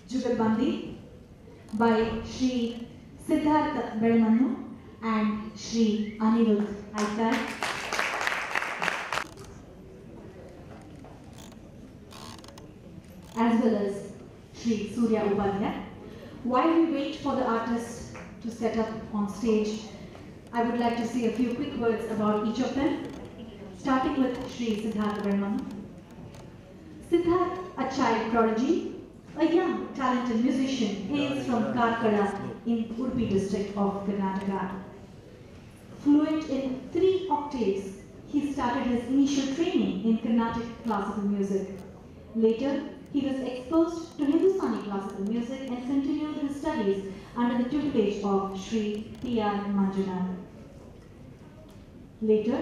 Jugalbandi by Sri Siddhartha Bedamanu and Sri Anirudh Aikar. As well as Sri Surya Upadhyay. While we wait for the artists to set up on stage, I would like to say a few quick words about each of them, starting with Sri Siddhartha Bedamanu. Siddharth, a child prodigy, a young talented musician, hails from Karkada in Udupi district of Karnataka. Fluent in 3 octaves, he started his initial training in Carnatic classical music. Later, he was exposed to Hindustani classical music and continued his studies under the tutelage of Sri P.R. Manjunath. Later,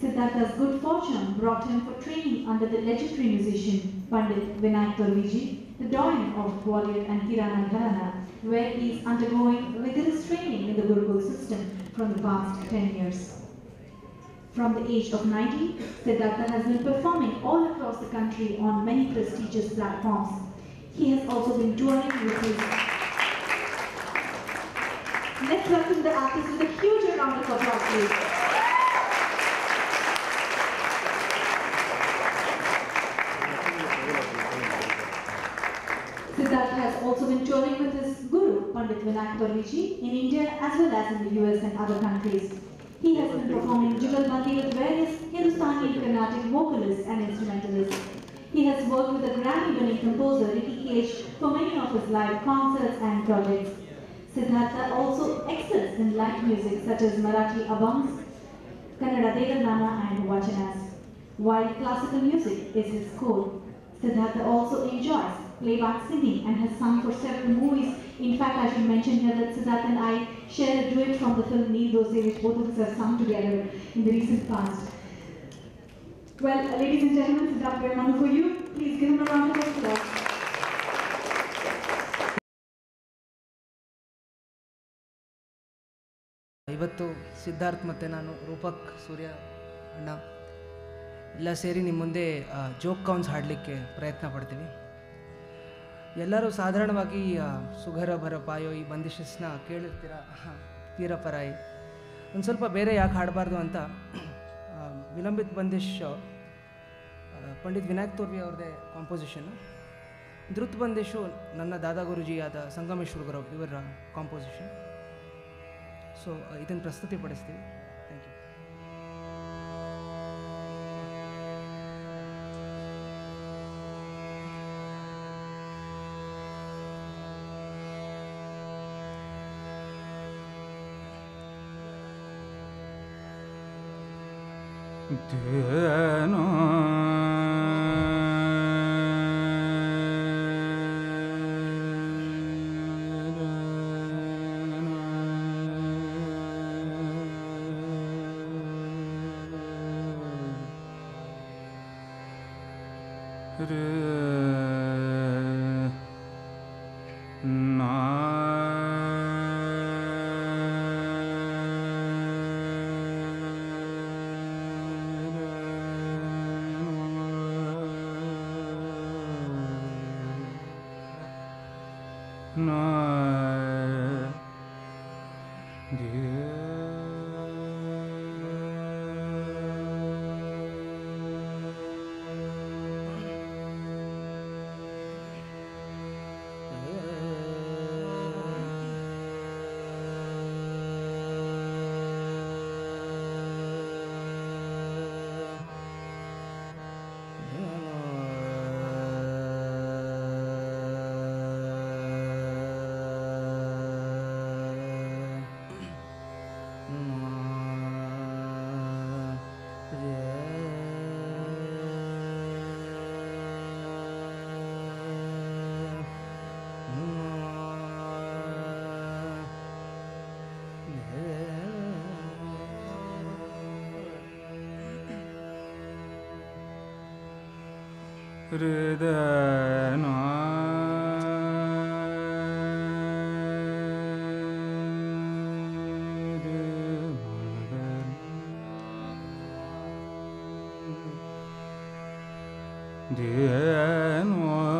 Siddhartha's good fortune brought him for training under the legendary musician Pandit Vinayak Torviji, the doyen of Gwalior and Kirana Gharana, where he is undergoing rigorous training in the Gurukul system from the past 10 years. From the age of 90, Siddhartha has been performing all across the country on many prestigious platforms. He has also been touring with his... Let's welcome the artist with a huge round of applause, please. Siddhartha has also been touring with his guru, Pandit Vinayak Torviji, in India as well as in the US and other countries. He has been performing Jugalbandi with various Hindustani and Carnatic vocalists and instrumentalists. He has worked with the Grammy-winning composer Ricky Cage for many of his live concerts and projects. Siddhartha also excels in light music such as Marathi Abhangs, Kannada Devanana and Vachanas. While classical music is his core, Siddhartha also enjoys playback singing and has sung for several movies. In fact, I should mention here that Siddhartha and I share a duet from the film Neer Dose, which both of us have sung together in the recent past. Well, ladies and gentlemen, Siddhartha Bedamanu for you. Please give him a round of applause. ಇವತ್ತು ಸಿದ್ಧಾರ್ಥ್ ಮತ್ತು ನಾನು ರೂಪಕ್ ಸೂರ್ಯ ಅಣ್ಣ ಎಲ್ಲ ಸೇರಿ ನಿಮ್ಮ ಮುಂದೆ joke ಕೌನ್ಸ್ ಹಾಡಲಿಕ್ಕೆ ಪ್ರಯತ್ನ ಪಡ್ತೀವಿ. ಎಲ್ಲರೂ ಸಾಧಾರಣವಾಗಿ ಸುಗರ ಭರ ಪಾಯೋ ಈ ಬಂದಿಶಸ್ನ ಕೇಳಿರ್ತೀರ, ತೀರ ಪರಾಯಿ. ಒಂದು ಸ್ವಲ್ಪ ಬೇರೆ ಯಾಕೆ ಹಾಡಬಾರ್ದು ಅಂತ ವಿಲಂಬಿತ್ ಬಂದಿಶ್ ಪಂಡಿತ್ ವಿನಾಯಕ್ ತೋರ್ವಿ ಅವ್ರದ್ದೇ ಕಾಂಪೋಸಿಷನ್ನು. ಧೃತ್ ಬಂದಿಶು ನನ್ನ ದಾದಾ ಗುರುಜಿಯಾದ ಸಂಗಮೇಶ್ವರ ಗುರು ಇವರ ಕಾಂಪೋಸಿಷನ್. ಸೊ ಇದನ್ನು ಪ್ರಸ್ತುತಿಪಡಿಸ್ತೀವಿ. Thank you. Hridana Dyanwara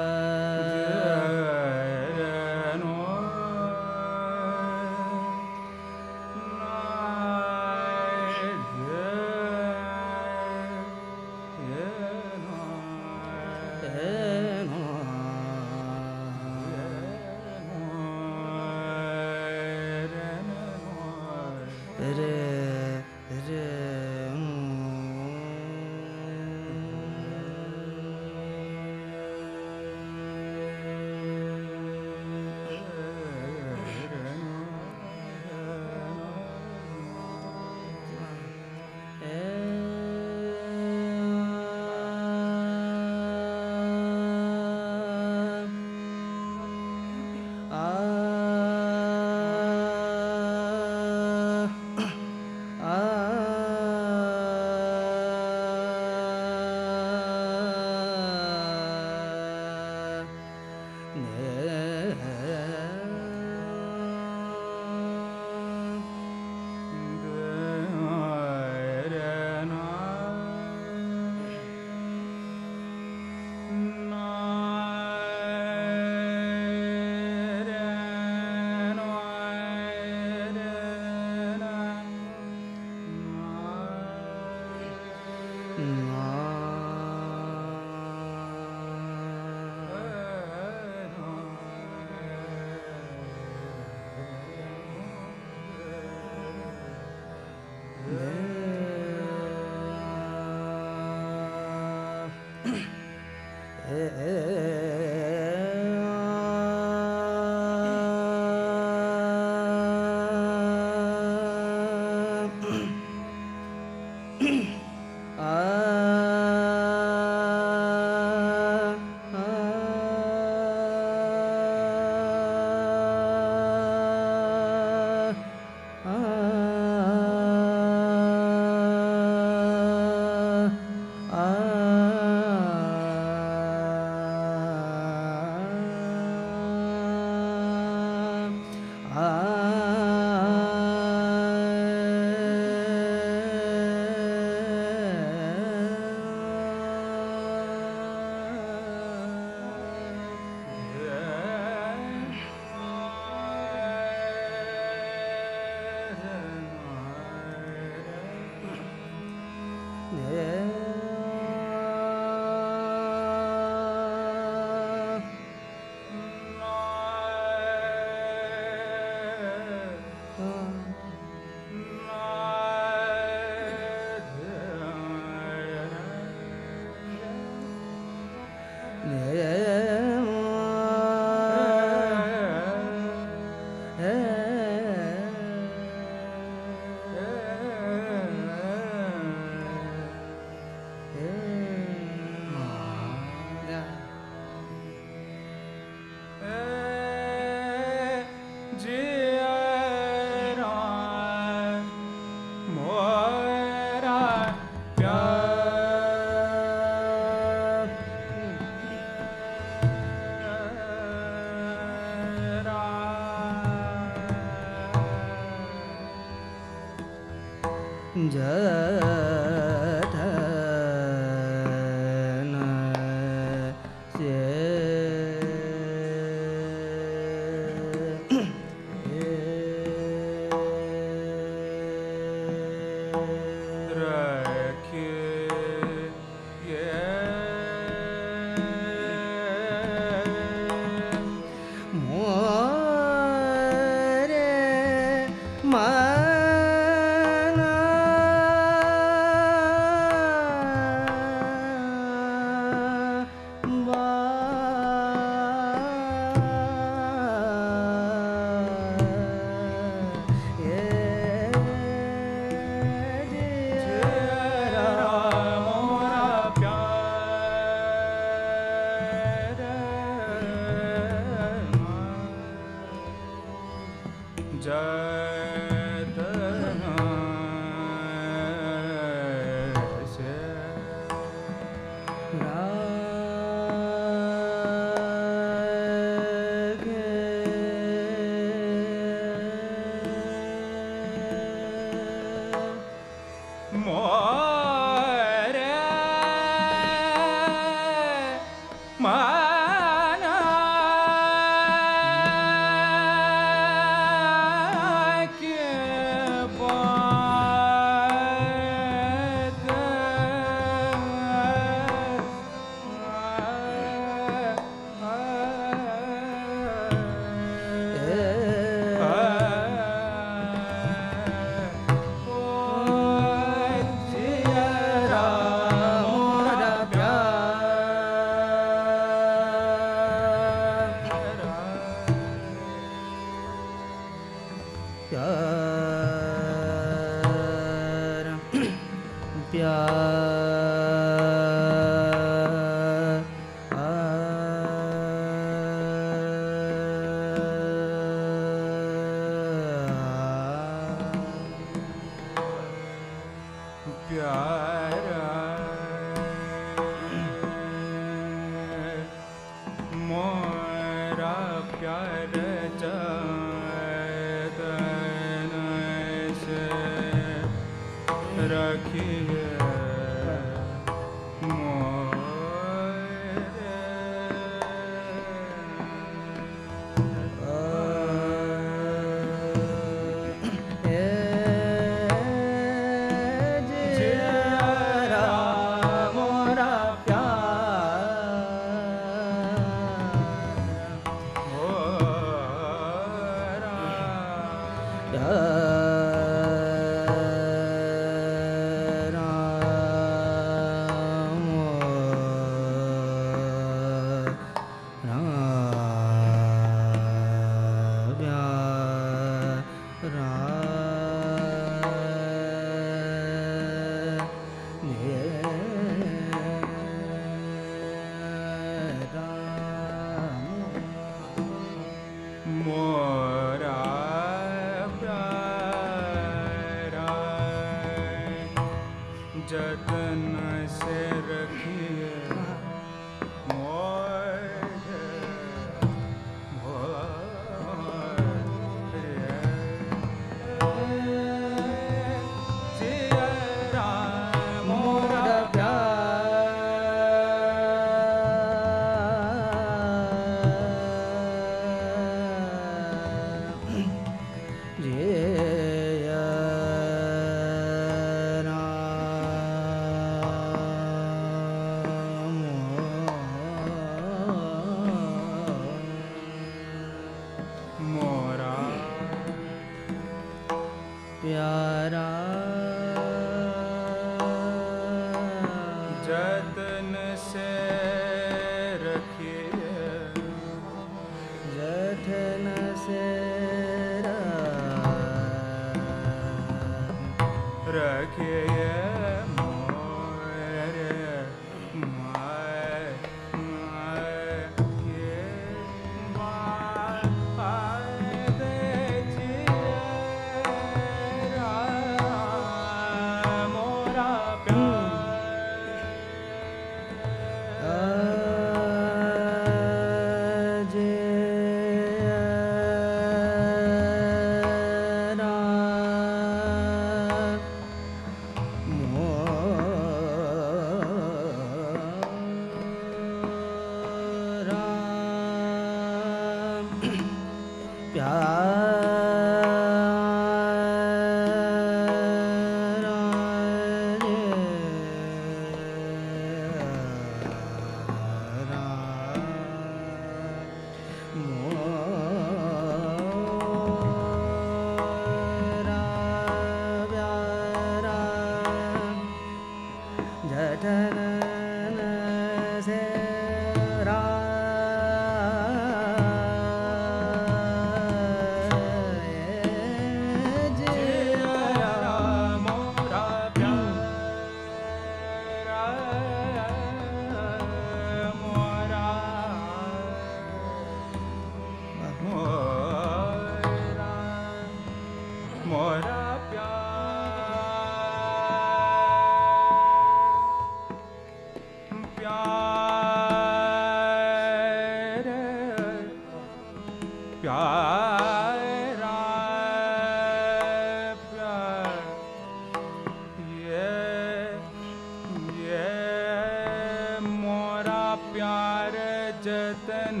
जतन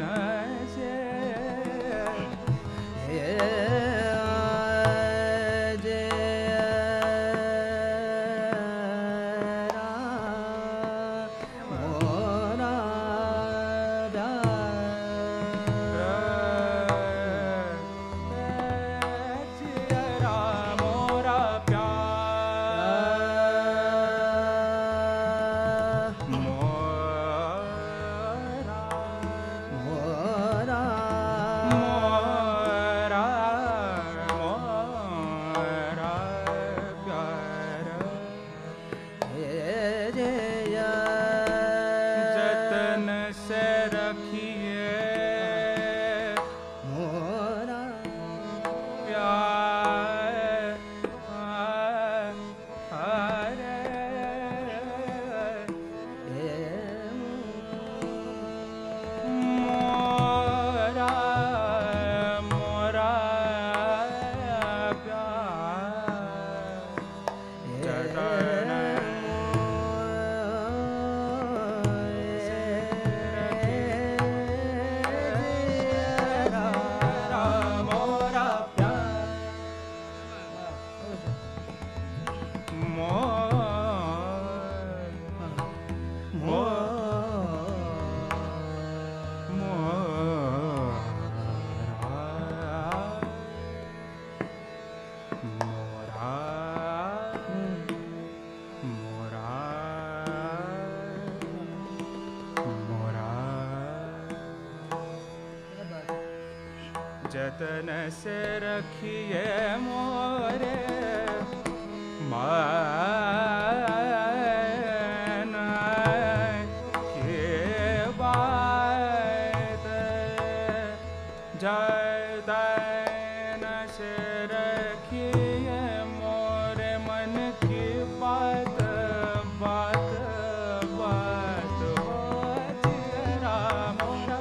से जतन से रखिए मोरे मन के बात जतन से रखिए मोरे मन की बात बात बात हो तेरा मोरा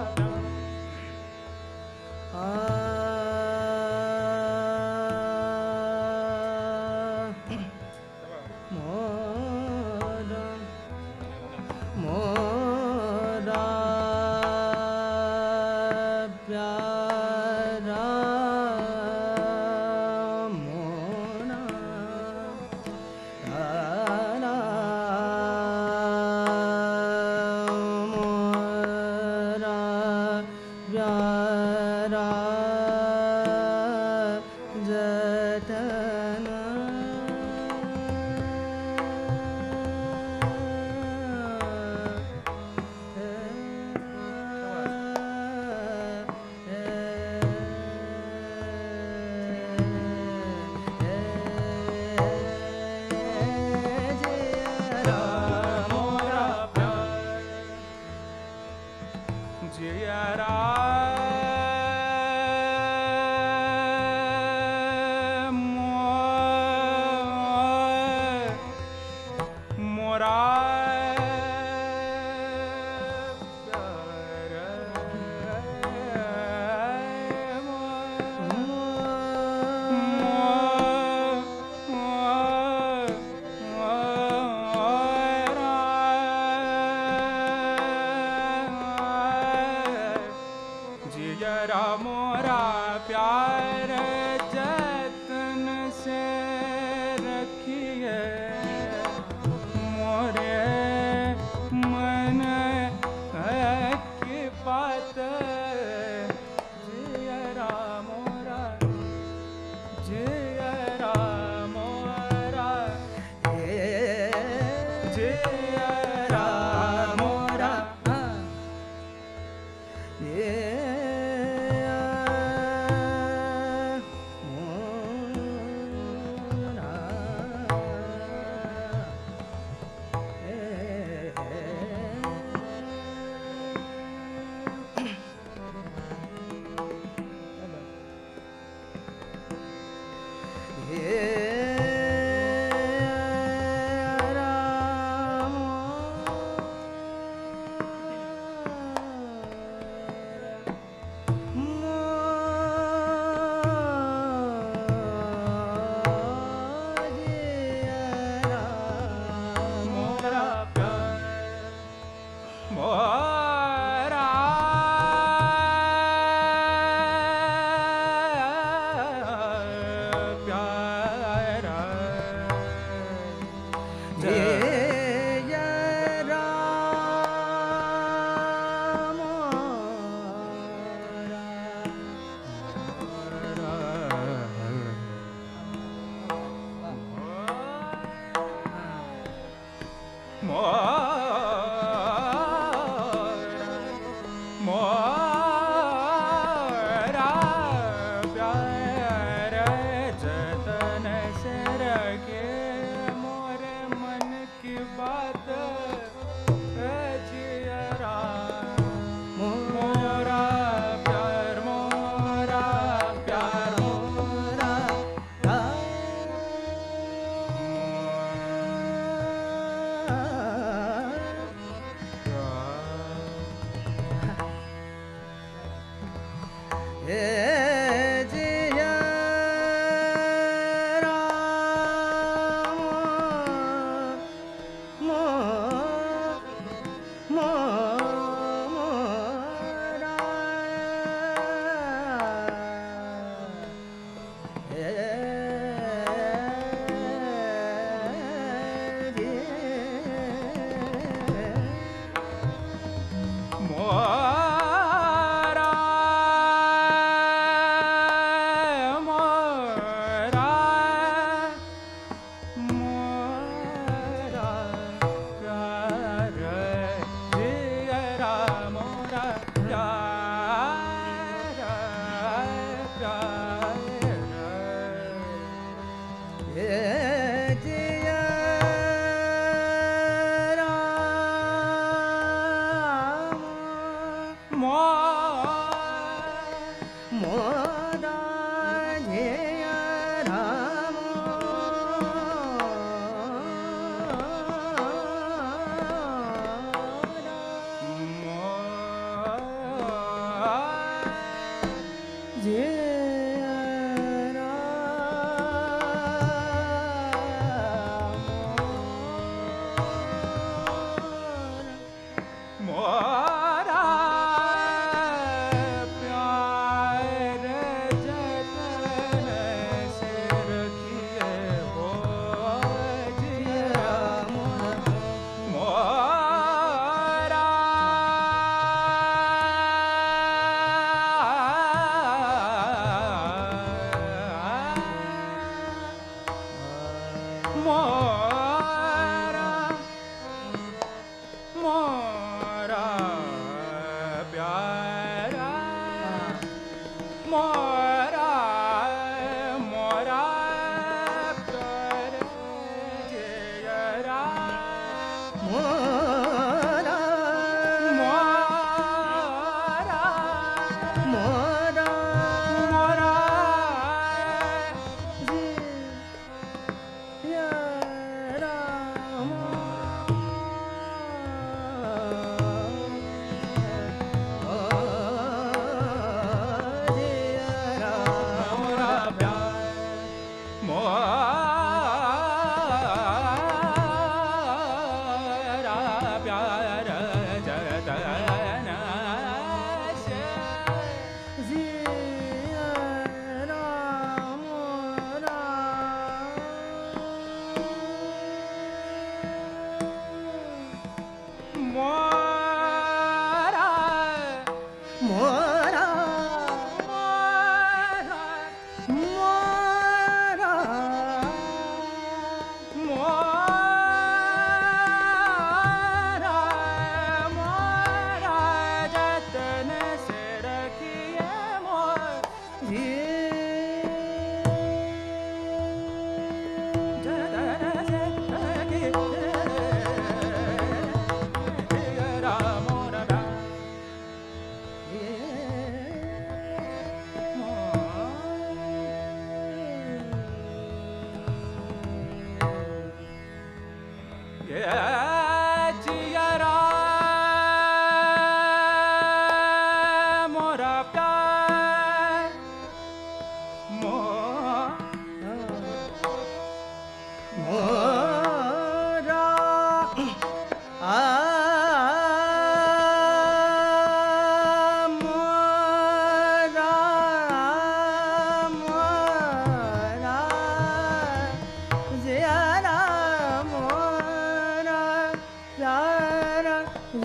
जब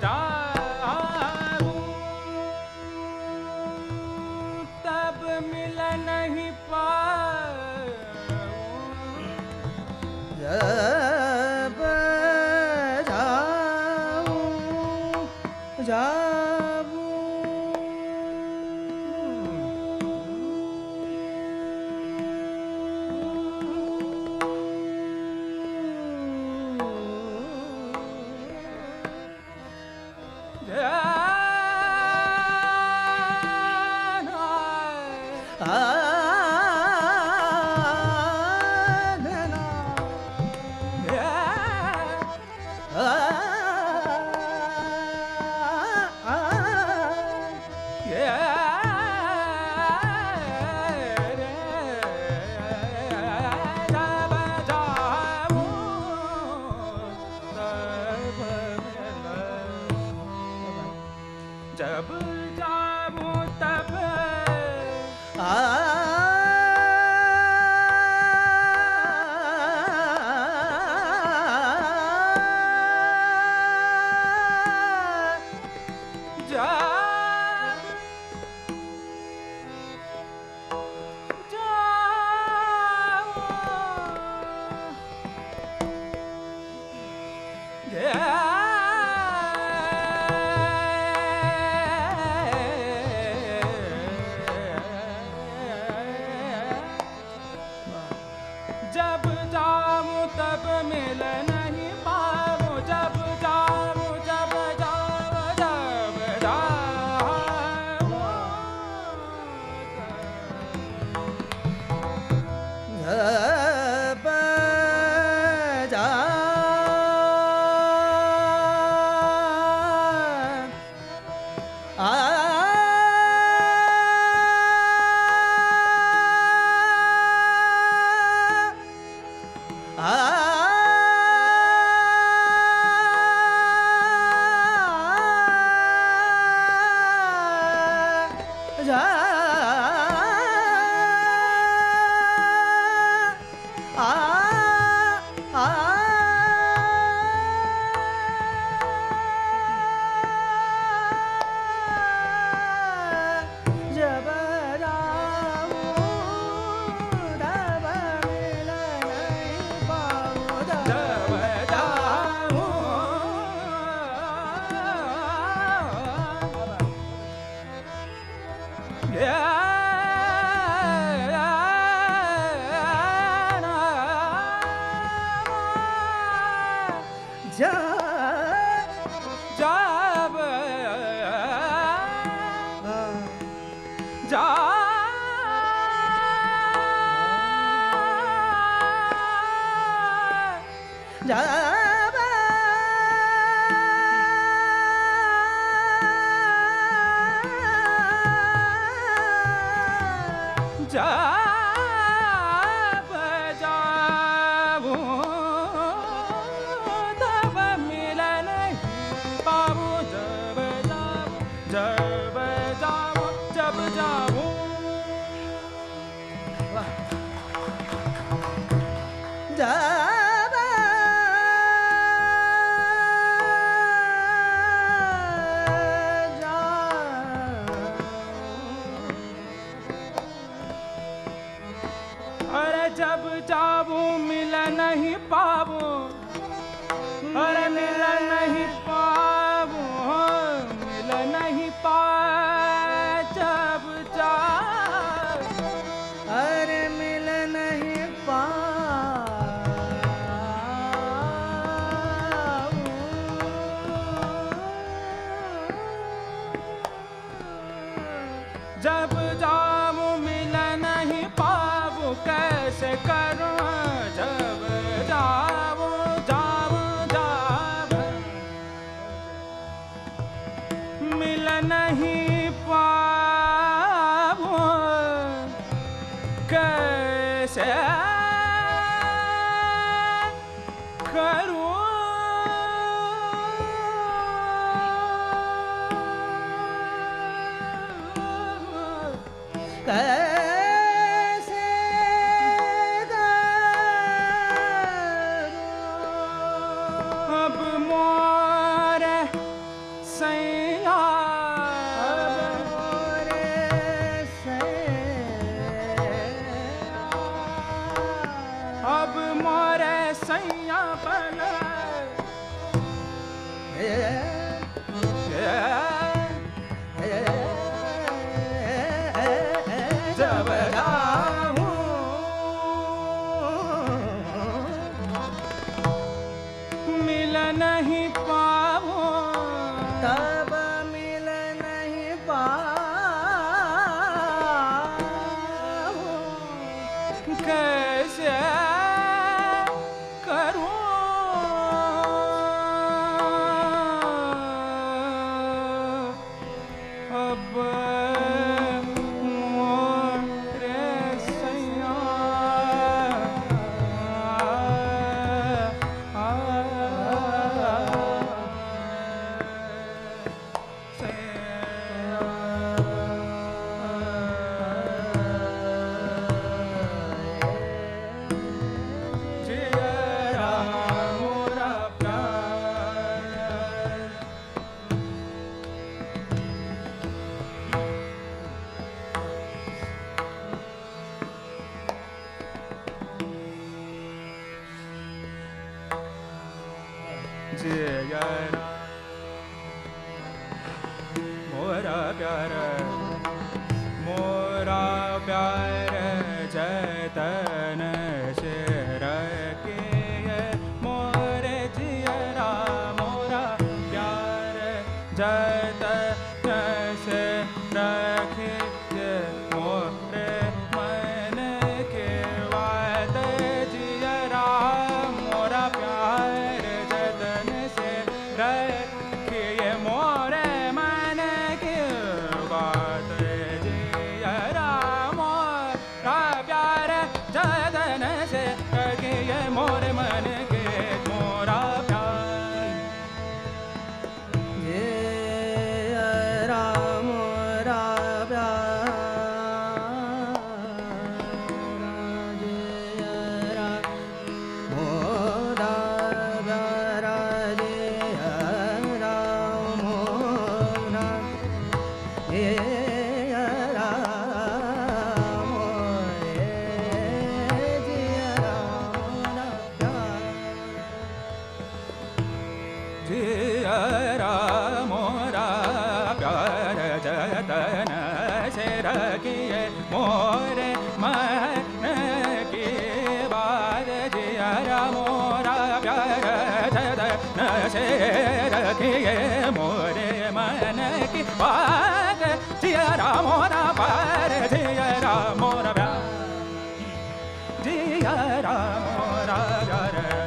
जाऊं तब मिल नहीं पाऊं जब जाऊं जब जाऊं तब जब जाऊं तब मिल नहीं पाऊं जब जाऊं जब जाऊं जब जाऊं जब जब जाऊं मिल नहीं पाऊं अरे मिल नहीं पाऊं मिल नहीं पाऊं जब जाऊं अरे मिल नहीं जब जाऊं मिल नहीं पाऊं कैसे करूं जब जाऊं मिल नहीं पाऊं कैसे करूं कैसे जिया मोरा प्यार जतन से रखे मोरे जिया मोरा प्यार जतन से रखे मोरे मन के बात जिया मोरा प्यार जतन से रखे मोरे मन के बात जिया मोरा प्यार जतन से रखे मोरे मन के मोरा प्यार मोरे मन के बाद जिया मोरा प्यार जतन से रखिए मोरे मन की बात जिया मोरा प्यार जिया मोरा प्यार जिया मोरा प्यार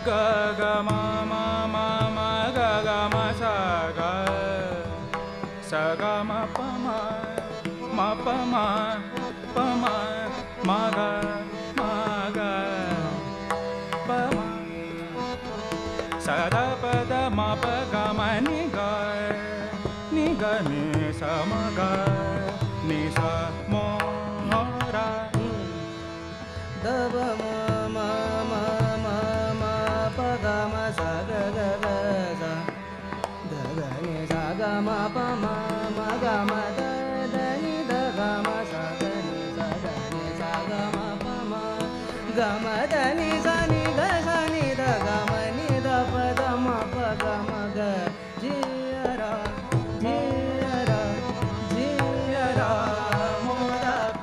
ga ga ma ma ma ma ga ga ma sa ga ma pa ma pa ma ma ga pa ma sa da pa da ma pa ga ma ni ga ni sa ma ga ni sa mo ra da ba ma ma ma ma ma pa ga ma sa ga ga ga sa da ga ni sa ga ma pa ma ga ma da da ni da ga ma sa ga ni sa da ni sa ga ma pa ma ga ma da ni sa ni ga sa ni da ga ma ni da pa da ma pa ga ma ga ji ra moda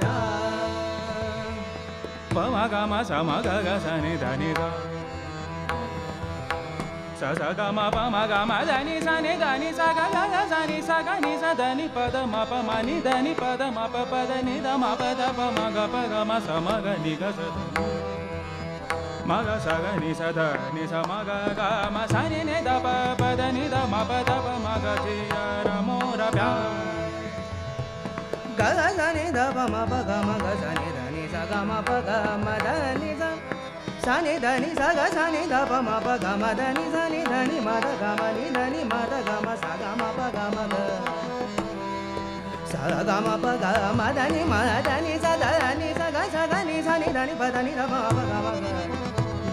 pyar pa ma ga ma sa ma ga ga sa ni da ni da sa sa ga ma pa ma ga ma da ni sa ga ga sa ni sa ga ni sa da ni pa da ma pa ma ni da ni pa da ma pa pa da ni da ma pa da pa ma ga ma sa ma ga ni ga sa ma ga sa ga ni sa ma ga ma sa ni ne da pa pa da ni da ma pa da pa ma ga ji ra mo ra pyar ga ga sa ni da pa ma pa ga ma ga sa ni da ni sa ga ma pa ga ma da ni sa ni da ni sa ga sa ni da pa ma pa ga ma da ni sa ni da ni ma da ga ma ni da ni ma da ga ma sa ga ma pa ga ma ga sa ga ma pa ga ma da ni sa ni sa ga ni sa ni da ni pa da ni da pa ma ga ma ga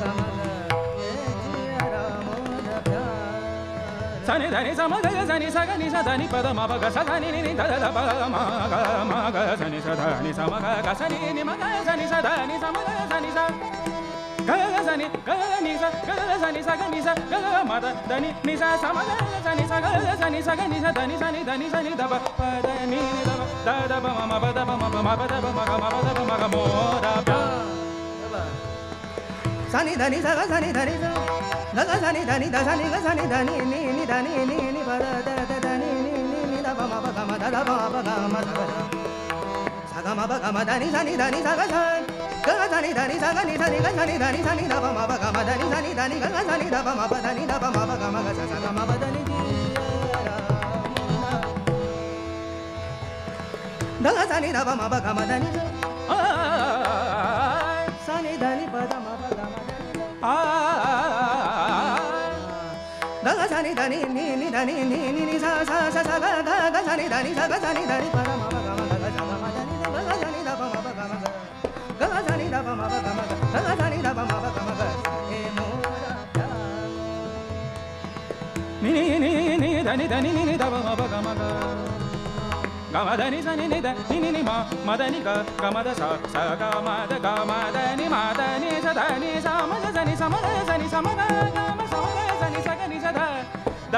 ga ma ga ji ra mo da pyar sa ni da ni sa ma ga sa ni sa ga ni sa da ni pa da ma pa ga sa ni ni da da pa ma ga sa ni sa da ni sa ma ga sa ni ni ma ga sa ni sa da ni sa ma ga sa ni sa ga sa ni ni sa ga ni sa ga ma da ni sa sa ma ga sa ni sa ga ni sa da ni sa ni da pa da ni da da pa ma pa da pa ma pa da pa ma ga mo da pa sa ni da ni sa ga sa ni da ni sa ga ga sa ni da ni da sa ni ga sa ni da ni ni da ni pa da da ni ni da pa ma pa ga ma da pa ma pa ga ma sa ga ma pa ga ma da ni sa ga sa ga sa ni da ni sa ga ni sa ni ga sa ni da ni sa ni da pa ma pa ga ma da ni sa ni ga ga sa ni da pa ma pa da ni da pa ma pa ga ma ga sa ga ma pa da ni da ga sa ni da pa ma pa ga ma da ni sa ni da ni pa da ma pa ga ma da ga sa ni da ni da ni sa ga ga sa ni da ni sa ga sa ni da ni pa da ma pa ga ma ga sa ga ma da ni da ga sa ni da pa ma pa ga ma ga ga sa ni da pa ma pa ga ma ga ga sa ni da pa ma pa ga ma ga e mo da pyar ni da ni da pa ma pa ga ma ga ga ma da ni sa ni da ni ma da ni ga ma da sa ga ma da ni sa da ni sa ma da sa ni sa ma da sa ni sa ma ga ma sa ma ga sa ni sa ga ni sa da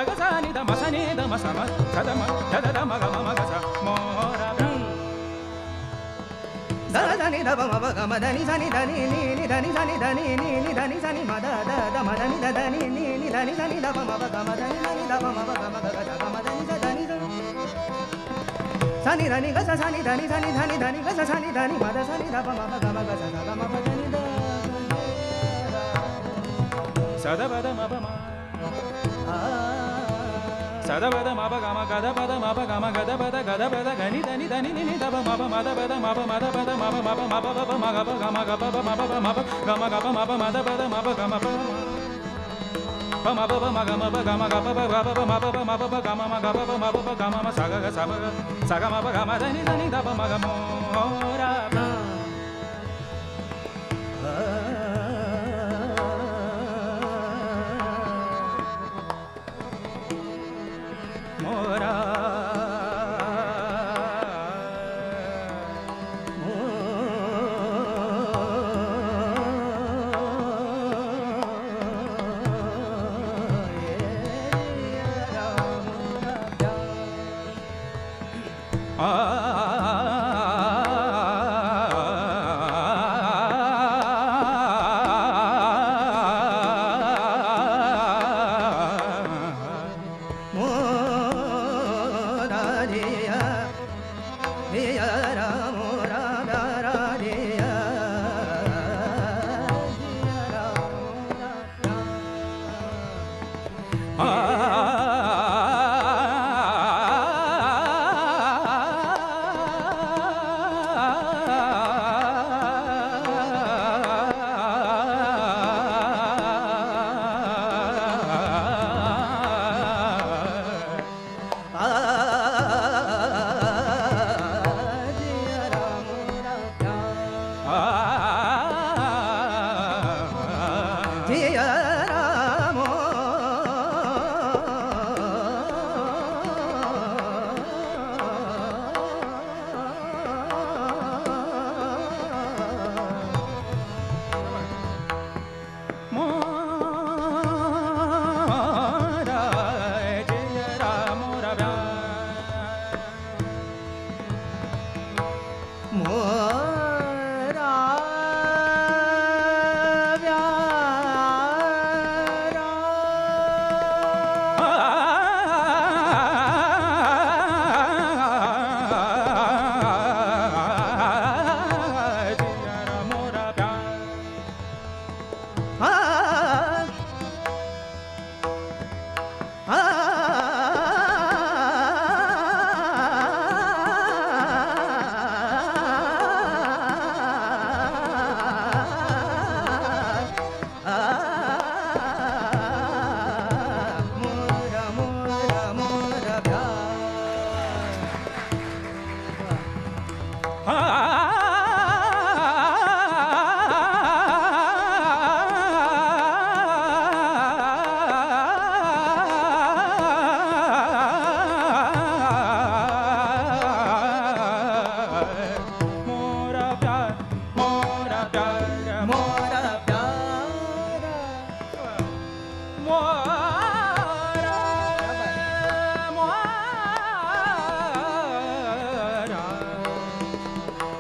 ga sa ni da ma sa ni da ma sa ma sa da ma ga sa mo ra da ga sa ni da pa ma pa ga ma da ni sa ni da ni da ni sa ni da ni da ni sa ni ma da ma da ni da ni da ni sa ni da pa ma pa ga ma da ni da pa ma pa ga ma ga ga ma da ni sa da ni sa ni da ni ga sa ni da ni sa ni da ni ga sa ni da ni ma da sa ni da pa ma pa ga ma ga sa ga ma pa da ni da sa da ba da ma pa ma sa da ba da ma pa ga ma ga da ba da ma pa ga ma ga da ba da ga ni da ni da ba ma pa ma da ba da ma pa ma da ba da ma pa ma pa ma pa pa ma ga pa ga ma ga pa pa ma pa pa ma pa ga ma ga pa ma pa ma da ba da ma pa ga ma pa pa ma pa pa ma ga ma pa ga ma ga pa pa ga pa ma pa pa ma pa pa ga ma ga pa pa ma pa pa ga ma sa ga ma pa ga ma da ni da pa ma ga mo ra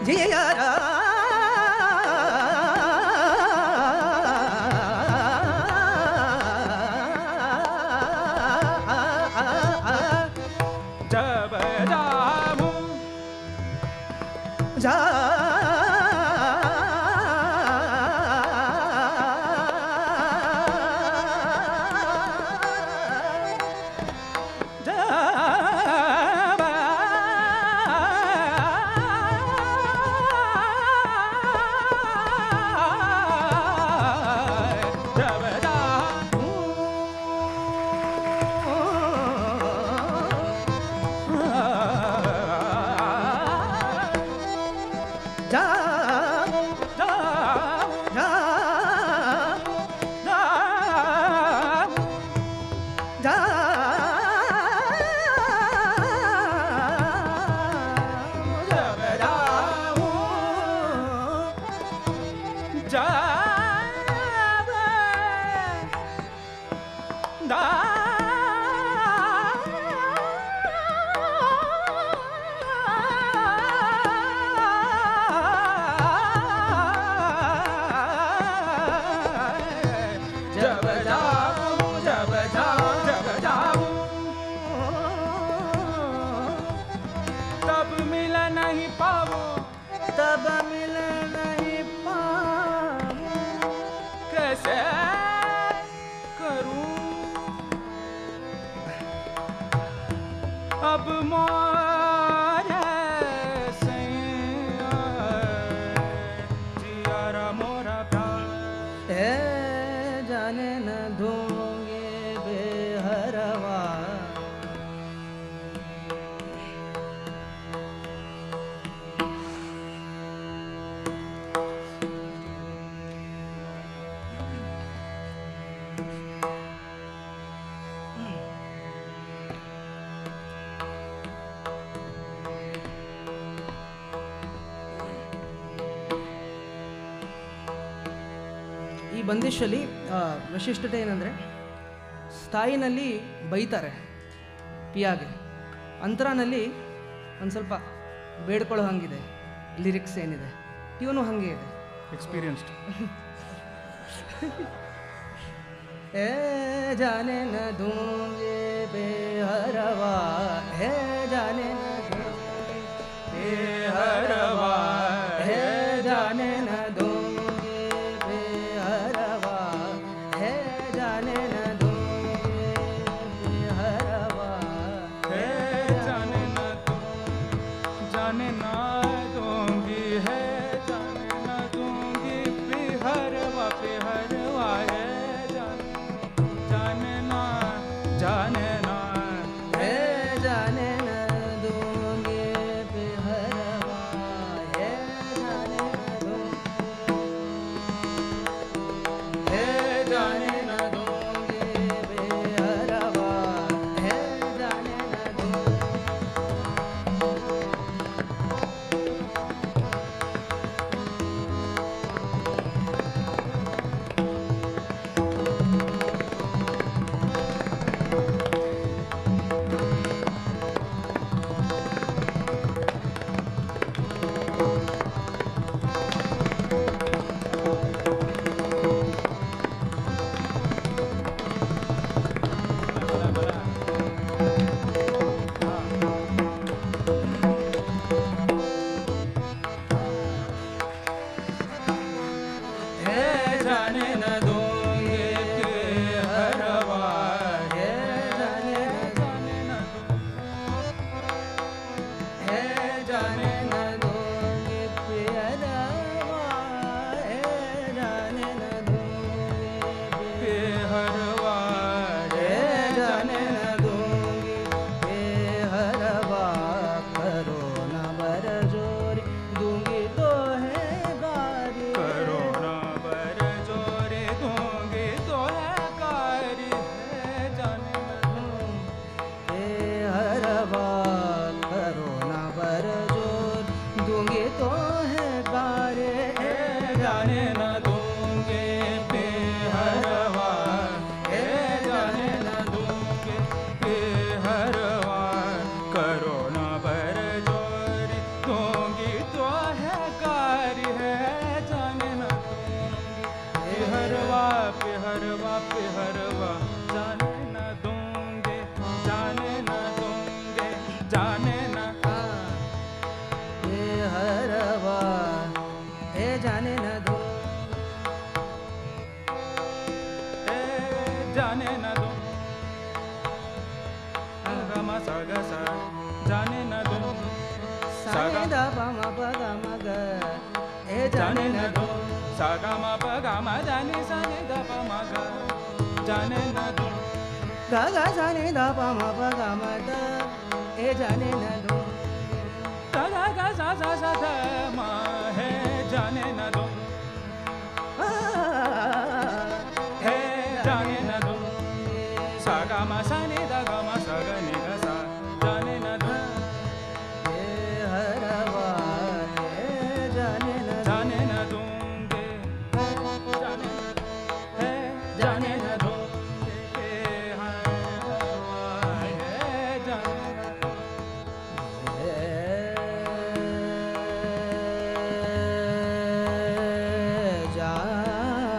जियारा ಈ ಬಂದಿಶಲ್ಲಿ ವಿಶಿಷ್ಟತೆ ಏನಂದರೆ ಸ್ಥಾಯಿನಲ್ಲಿ ಬೈತಾರೆ ಪಿಯಾಗೆ, ಅಂತರಾನಲ್ಲಿ ಒಂದು ಸ್ವಲ್ಪ ಬೇಡ್ಕೊಳ್ಳೋ ಹಂಗಿದೆ, lyrics ಏನಿದೆ tune ಹಾಗೆ ಇದೆ. ಎಕ್ಸ್ಪೀರಿಯನ್ಸ್ಡ್ ಏ ಜಾನೆ ನ ದೂಂಗೆ ಬೇಹರವಾ, ಹೇ ಜಾನೆ ನ ದೂಂಗೆ ಬೇಹರವಾ, ಹೇ ಜಾನೆ ನ ದೂಂಗೆ ಬೇಹರವಾ, ಹೇ ಜಾನೆ ನ ದೂಂಗೆ ಬೇಹರವಾ, ಹೇ ಜಾನೆ ನ जाने ना दूंगी है, जाने ना दूंगी बेहरवा बेहरवा है, जाने ना है, जाने न दूंगे बेहरवा, है जाने न दूंगे, है जाने न दूंगे बेहरवा, है जाने न दूंगे. करो ना बर जोरी दूंगी तो है जाने न ए हरवा ए जाने न दो ए जाने न दो गम सा ग सा जाने न दो सा नी दा पा मा पा गा मा ग ए जाने न दो सा ग म प ग म जाने सा नि द प म ग जाने न दो गा गा सा नी दा पा मा पा गा मा द ए जाने न दो गा गा गा सा सा सा ध म है जाने न दो है जाने न दो सा ग म सा नि द ग म सा ग नि ग सा जाने न दो ए हरवा ए जाने न जाने न दूंगे जाने है जाने न दूंगे है जाने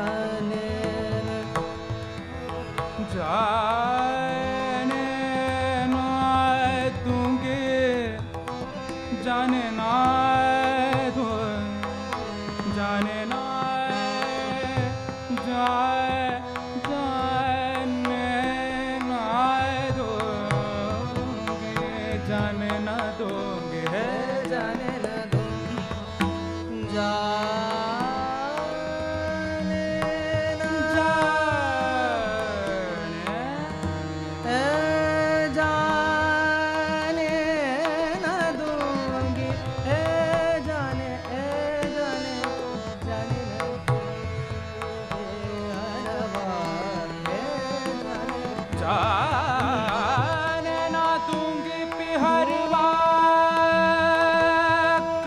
न जाने न दूंगे जाने ना दो जाने ना जाने ना दोगे जाने ना दोगे है जाने न दो जाने न जाने ए जाने न दूंगी ए जाने जाने न ए हरवा ए जाने जाने ना दूंगी पिहरवा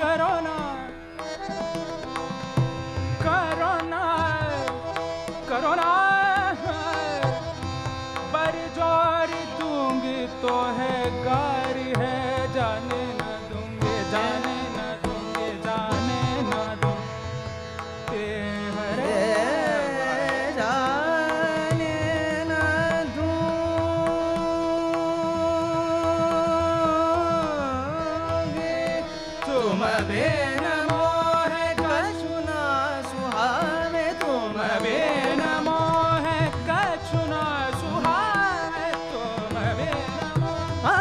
करो ना करो ना करो ना बरजोरी दूंगी तो है गारी है जाने न दूंगे जाने न दूंगे जाने न दूंगे हरे जाने न दूंगी तुम बिन मोह कछु न सुहावे तुम बिन मोह कछु न सुहावे तुम बिन मोह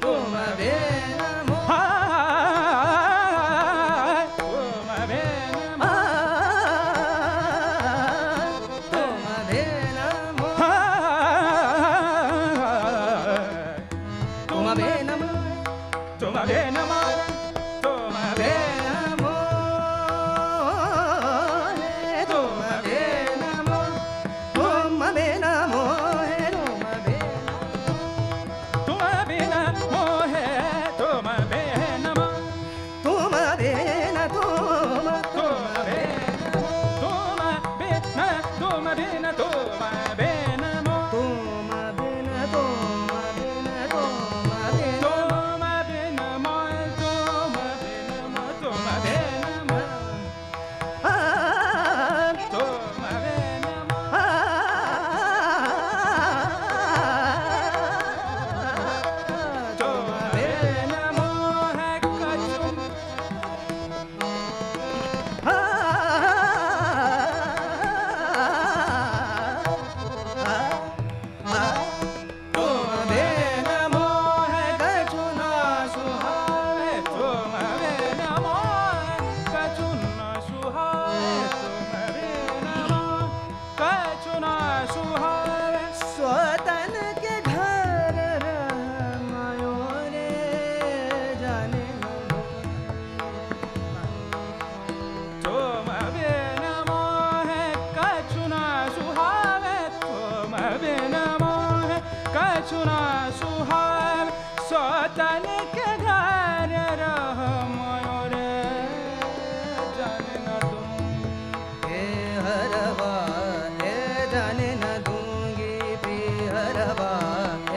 तुम बिन मोह तुम बिन मोह तुम बिन मोह तुम बिन मोह तुम बिन मोह तुम बिन तुम बिन मोह तुम बिन मोह तुम बिन तुम बिन मोह तुम बिन मोह तुम बिन तुम तुम बिन तुम बिन मोह तुम बिन तुम बिन तुम बिन तुम बिन मोह तुम बिन मोह तुम बिन मोह तुम बिन मोह तुम बिन मोह कछु तुम बिन मोह कछु न सुहावे तुम बिन मोह कछु न सुहावे तुम बिन मोह कछु न सुहावे स्वतन के घर रमायो रे जाने तुम बिन मोह कछु न सुहावे तुम बिन मोह कछु न सुहावे स्वतन के घर रहमयो रे जाने न तुम ए हरवा ए जाने न दूंगी पी हरवा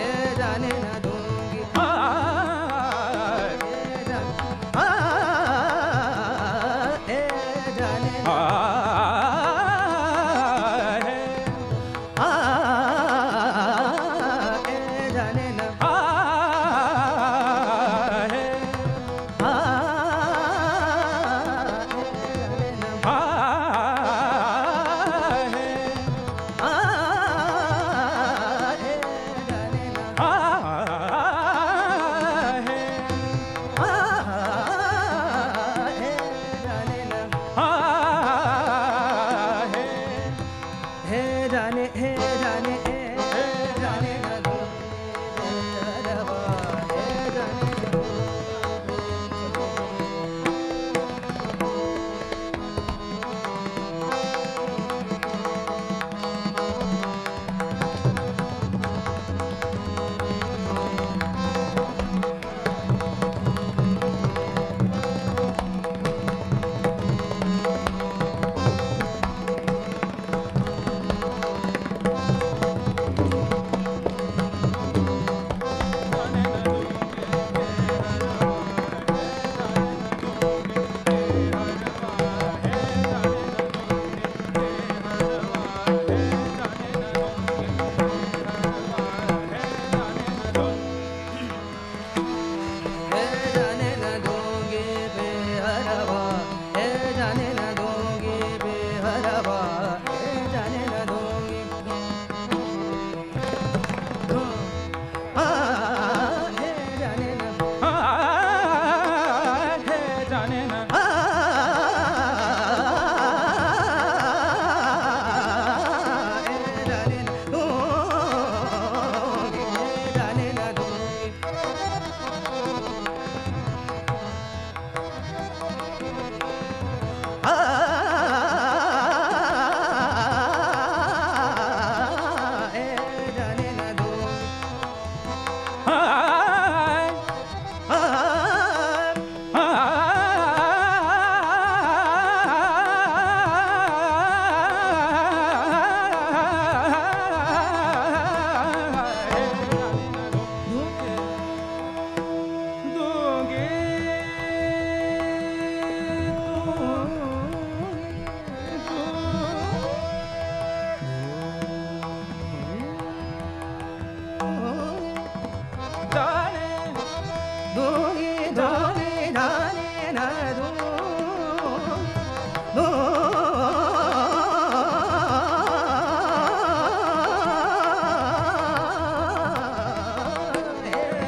ए जाने न दूंगी ए जाने ए जाने न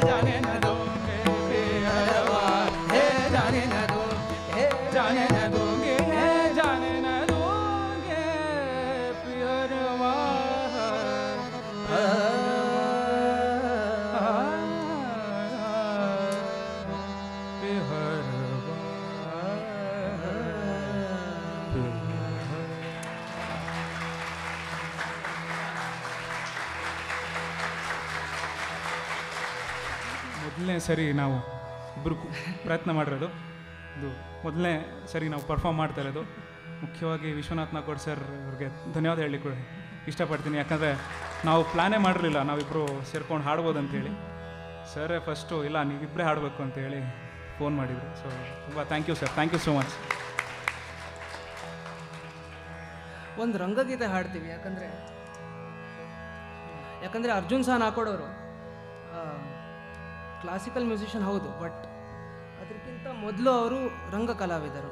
जाने न दूंगे पियरवा, हे जाने न दूंगे, हे जाने न दूंगे, हे जाने न दूंगे पियरवा। ಮೊದಲನೇ ಸರಿ ನಾವು ಇಬ್ಬರು ಪ್ರಯತ್ನ ಮಾಡಿರೋದು, ಇದು ಮೊದಲನೇ ಸರಿ ನಾವು ಪರ್ಫಾರ್ಮ್ ಮಾಡ್ತಾ ಇರೋದು. ಮುಖ್ಯವಾಗಿ ವಿಶ್ವನಾಥ್ ನಾಗೋಡ್ ಸರ್ ಅವ್ರಿಗೆ ಧನ್ಯವಾದ ಹೇಳಲಿಕ್ಕೆ ಇಷ್ಟಪಡ್ತೀನಿ. ಯಾಕಂದರೆ ನಾವು ಪ್ಲ್ಯಾನೇ ಮಾಡಿರಲಿಲ್ಲ ನಾವಿಬ್ಬರು ಸೇರ್ಕೊಂಡು ಹಾಡ್ಬೋದು ಅಂತೇಳಿ. ಸರೇ ಫಸ್ಟು ಇಲ್ಲ ನೀವಿಬ್ಬರೇ ಹಾಡಬೇಕು ಅಂತೇಳಿ ಫೋನ್ ಮಾಡಿದರು. ಸೊ ತುಂಬ thank you sir, thank you so much. ಒಂದು ರಂಗಗೀತೆ ಹಾಡ್ತೀವಿ, ಯಾಕಂದರೆ ಅರ್ಜುನ್ ಸಹ ನಾಕೋಡವರು ಕ್ಲಾಸಿಕಲ್ ಮ್ಯೂಸಿಷಿಯನ್ ಹೌದು, ಬಟ್ ಅದಕ್ಕಿಂತ ಮೊದಲು ಅವರು ರಂಗ ಕಲಾವಿದರು.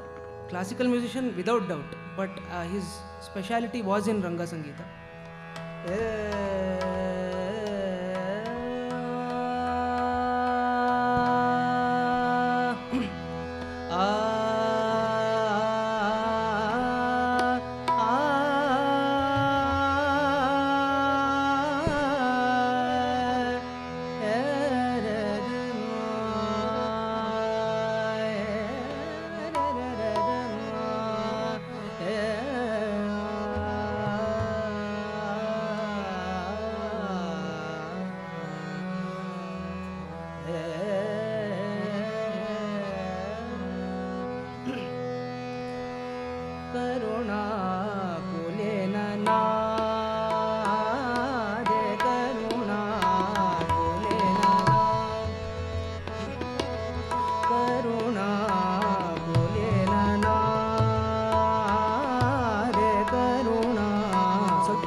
Classical musician without doubt, but his speciality was in ರಂಗ ಸಂಗೀತ.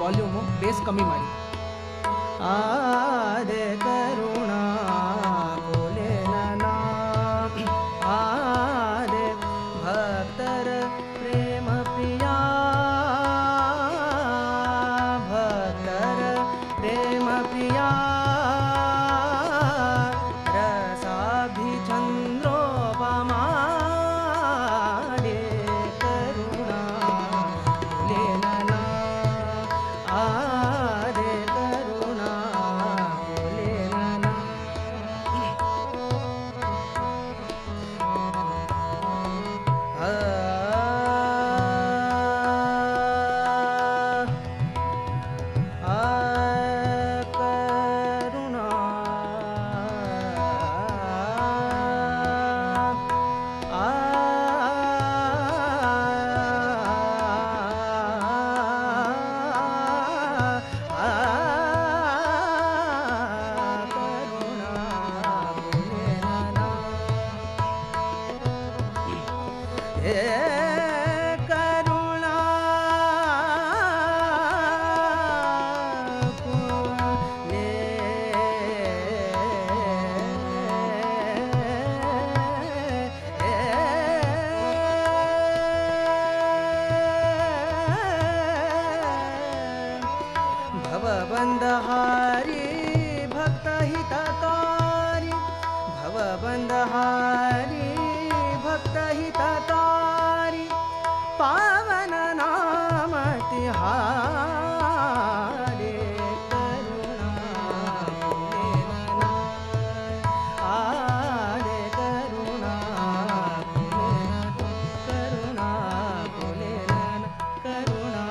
ವಾಲ್ಯೂಮು ಬೇಸ್ ಕಮ್ಮಿ ಮಾಡಿ. ಆದೆ ಕರುಣಾ ಕೋಲೆ ನನಾ, ಆದೆ ಭಕ್ತರ ಪ್ರೇಮ ಪ್ರಿಯ, ಭಕ್ತರ ಪ್ರೇಮ ಪ್ರಿಯ, ರಸಾಭಿ ಚಂದ್ರೋಪಮಾ भवबंधहारी भक्तहितकारी, भवबंधहारी भक्तहितकारी, पावन नाम तिहारे करुणा आरे करुणा करुणा करुणा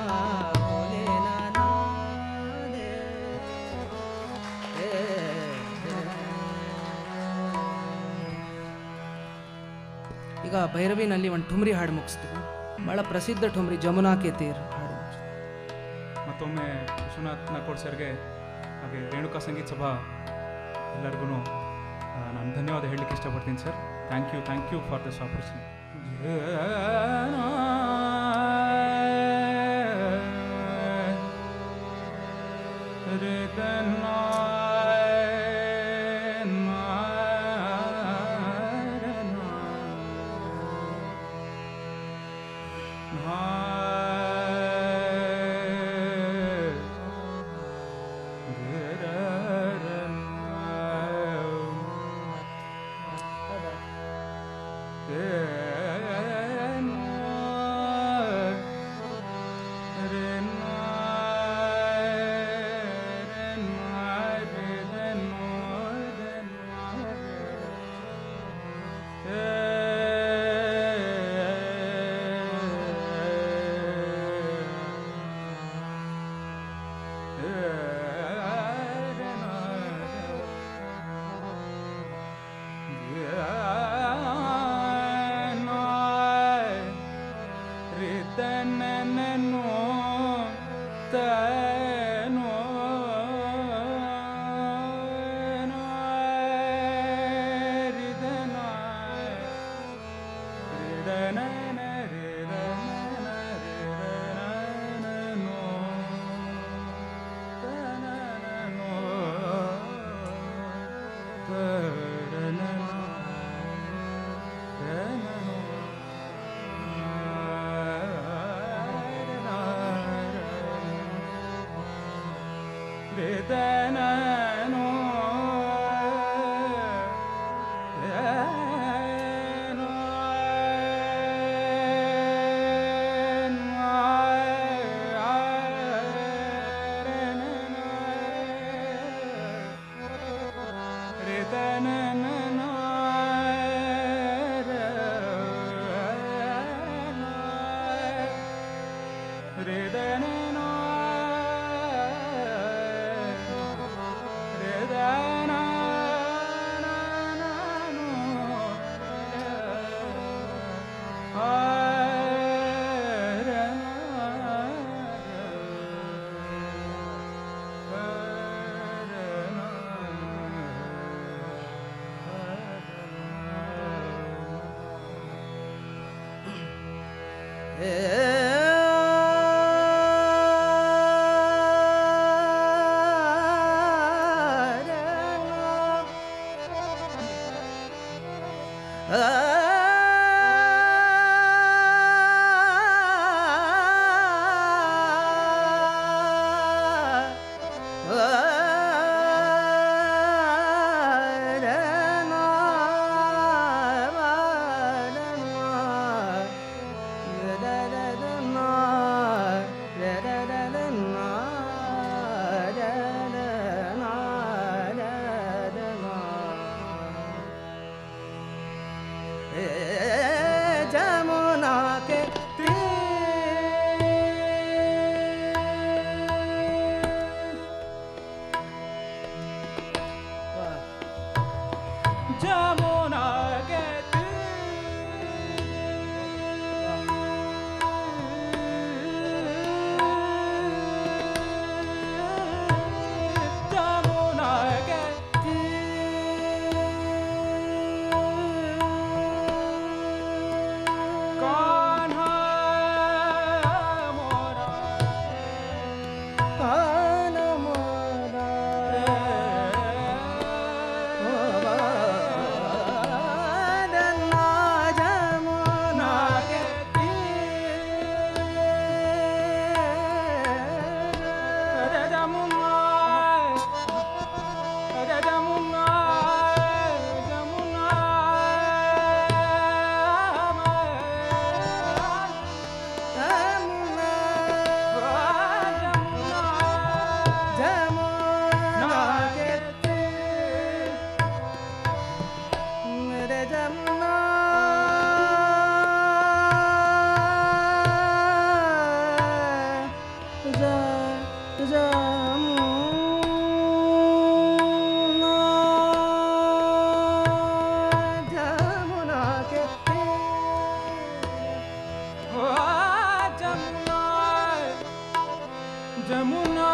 ಈಗ ಭೈರವಿನಲ್ಲಿ ಒಂದು ಠುಮ್ರಿ ಹಾಡು ಮುಗಿಸ್ತೀವಿ. ಭಾಳ ಪ್ರಸಿದ್ಧ ಠುಮ್ರಿ ಜಮುನಾ ಕೆ ತೀರ್ ಹಾಡು. ಮತ್ತೊಮ್ಮೆ ವಿಶ್ವನಾಥ್ ನಾಗೋಡ್ ಸರ್ಗೆ ಹಾಗೆ ರೇಣುಕಾ ಸಂಗೀತ ಸಭಾ ಎಲ್ಲರಿಗೂ ನಾನು ಧನ್ಯವಾದ ಹೇಳಲಿಕ್ಕೆ ಇಷ್ಟಪಡ್ತೀನಿ ಸರ್. Thank you for this opportunity. Jamuna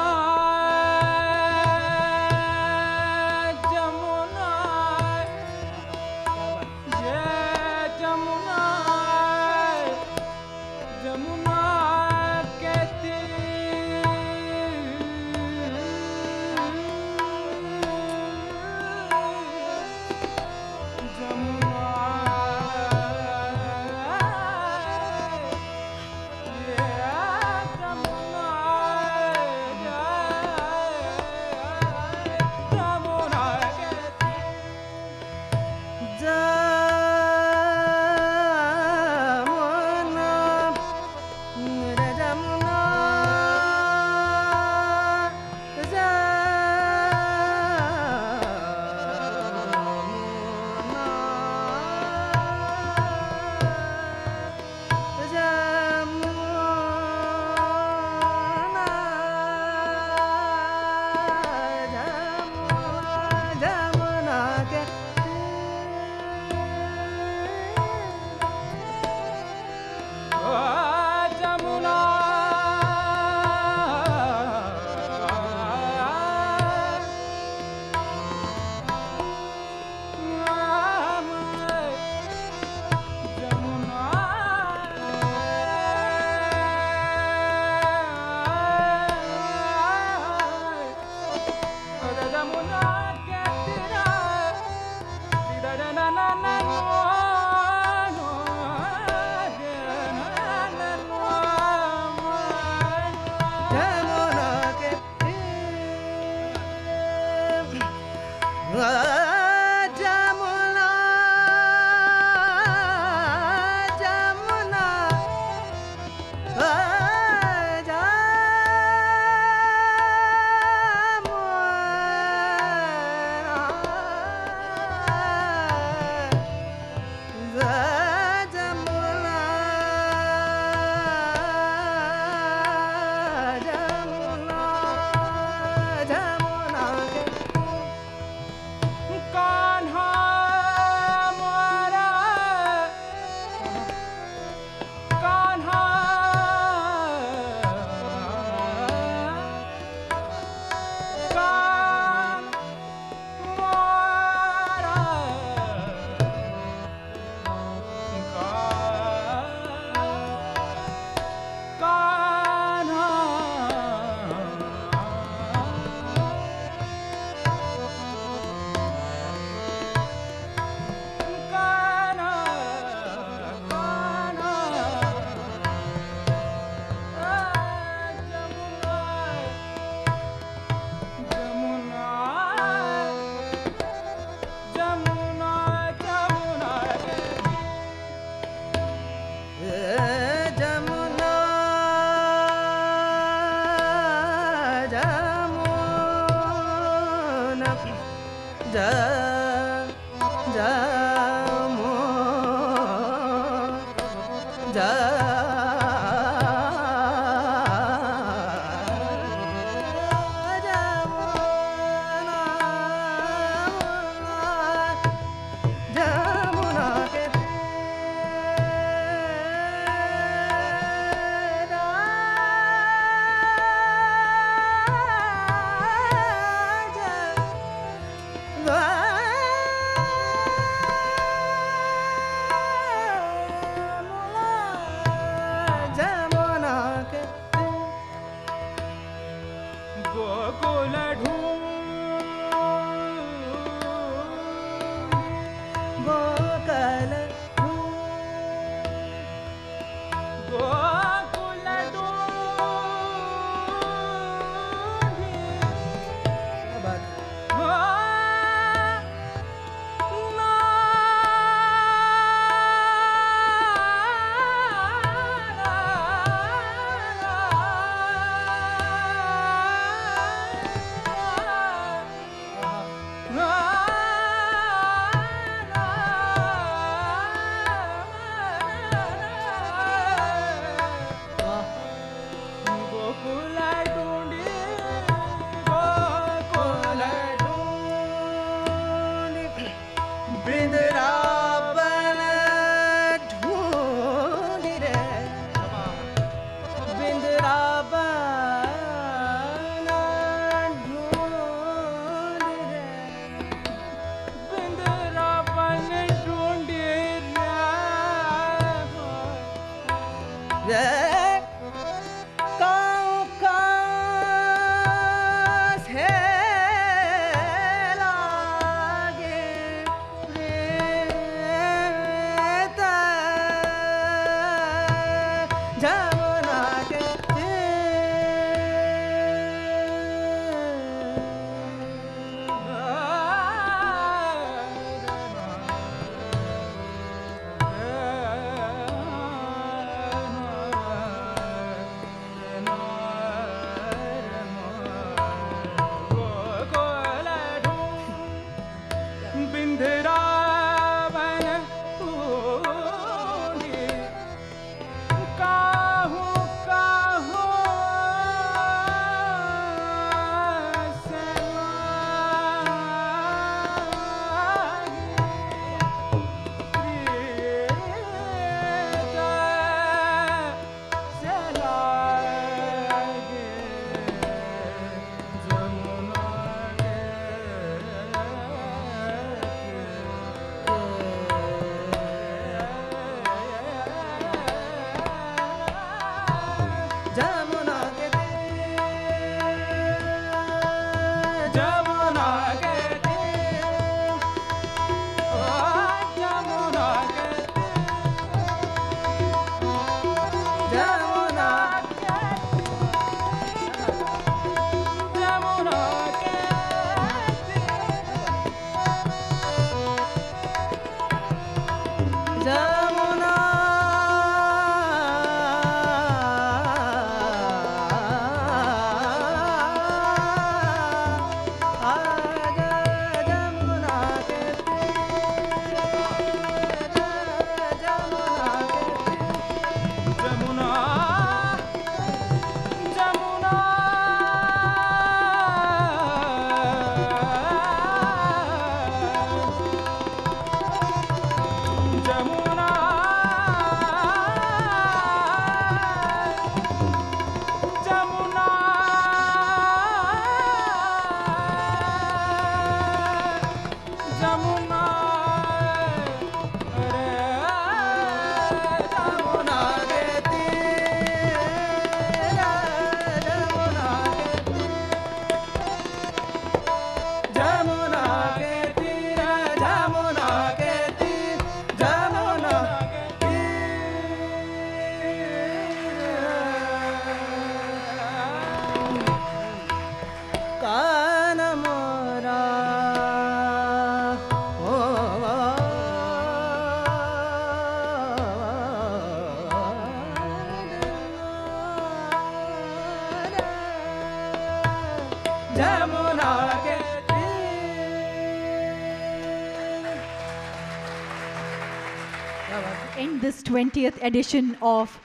end this 20th edition of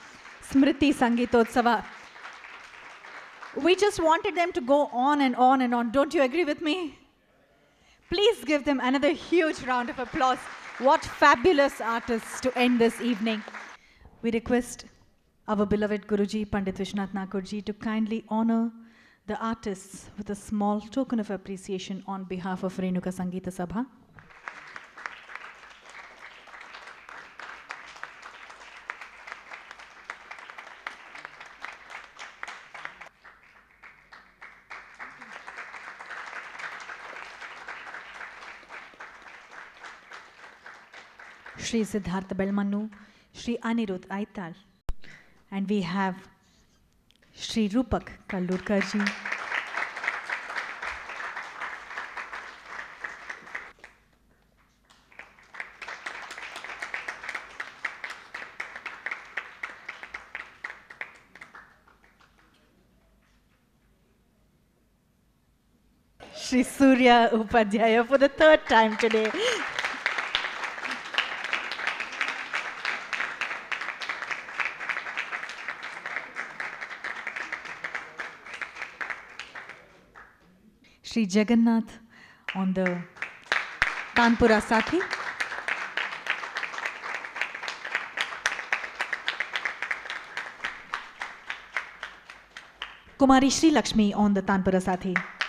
Smriti Sangeetotsava. We just wanted them to go on and on and on. Don't you agree with me? Please give them another huge round of applause. What fabulous artists to end this evening. We request our beloved Guruji, Pandit Vishwanath Nakurji, to kindly honor the artists with a small token of appreciation on behalf of Renuka Sangeeta Sabha. Shri Siddhartha Belmanu, Shri Anirudh Aital, and we have Shri Rupak Kallurkarji. Shri Surya Upadhyaya for the third time today. Shri Jagannath on the Tanpura Sathi. Kumari Shri Lakshmi on the Tanpura Sathi.